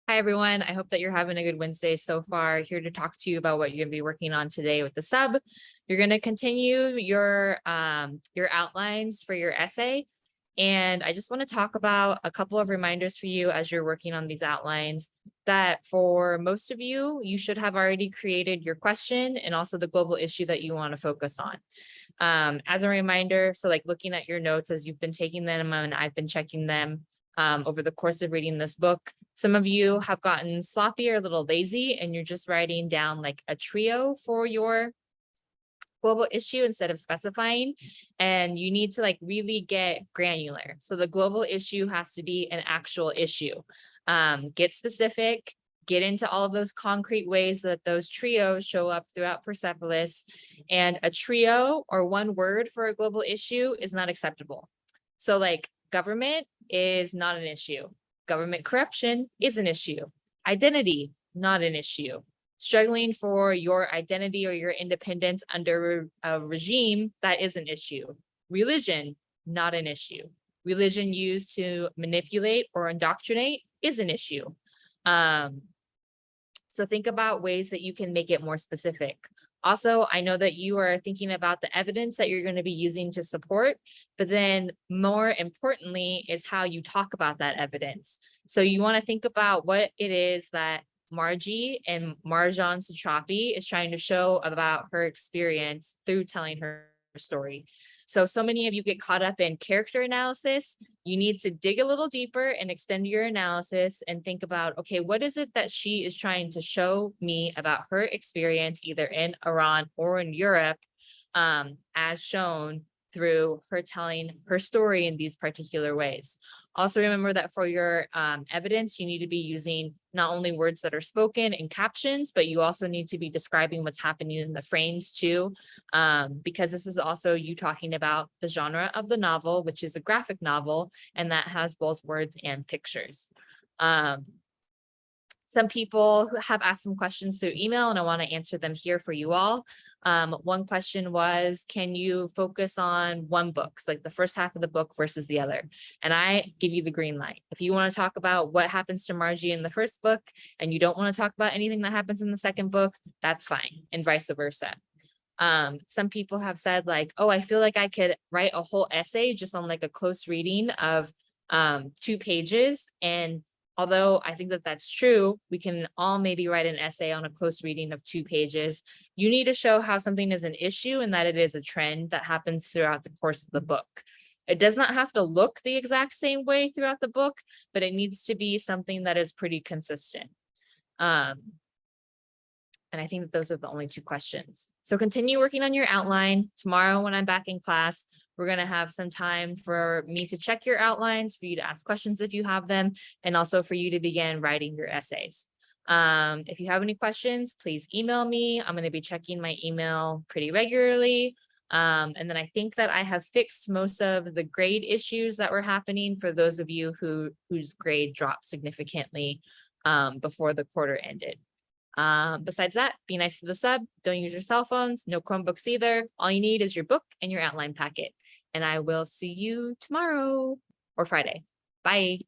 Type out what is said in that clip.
Hi, everyone. I hope that you're having a good Wednesday so far. Here to talk to you about what you're going to be working on today with the sub. You're going to continue your outlines for your essay. And I just want to talk about a couple of reminders for you as you're working on these outlines that for most of you, you should have already created your question and also the global issue that you want to focus on. As a reminder, so like looking at your notes as you've been taking them and I've been checking them over the course of reading this book. Some of you have gotten sloppy or a little lazy and you're just writing down like a trio for your global issue instead of specifying, and you need to like really get granular. So the global issue has to be an actual issue. Get specific, get into all of those concrete ways that those trios show up throughout Persepolis. And a trio or one word for a global issue is not acceptable. So like government is not an issue. Government corruption is an issue. Identity, not an issue. Struggling for your identity or your independence under a regime, that is an issue. Religion, not an issue. Religion used to manipulate or indoctrinate is an issue. So think about ways that you can make it more specific. Also, I know that you are thinking about the evidence that you're going to be using to support, but then more importantly is how you talk about that evidence. So you want to think about what it is that Margie and Marjan Satrapi is trying to show about her experience through telling her story. So many of you get caught up in character analysis. You need to dig a little deeper and extend your analysis and think about, okay, what is it that she is trying to show me about her experience either in Iran or in Europe, as shown through her telling her story in these particular ways. Also remember that for your evidence, you need to be using not only words that are spoken in captions, but you also need to be describing what's happening in the frames too, because this is also you talking about the genre of the novel, which is a graphic novel, and that has both words and pictures. Some people who have asked some questions through email, and I want to answer them here for you all. One question was, can you focus on one book, so like the first half of the book versus the other? And I give you the green light. If you want to talk about what happens to Margie in the first book and you don't want to talk about anything that happens in the second book, that's fine, and vice versa. Some people have said like, oh, I feel like I could write a whole essay just on like a close reading of 2 pages, and although I think that that's true, we can all maybe write an essay on a close reading of 2 pages. You need to show how something is an issue and that it is a trend that happens throughout the course of the book. It does not have to look the exact same way throughout the book, but it needs to be something that is pretty consistent. And I think that those are the only 2 questions. So continue working on your outline. Tomorrow when I'm back in class, we're going to have some time for me to check your outlines, for you to ask questions if you have them, and also for you to begin writing your essays. If you have any questions, please email me. I'm going to be checking my email pretty regularly. And then I think that I have fixed most of the grade issues that were happening for those of you whose grade dropped significantly before the quarter ended. Besides that, be nice to the sub. Don't use your cell phones, no Chromebooks either. All you need is your book and your outline packet. And I will see you tomorrow or Friday. Bye.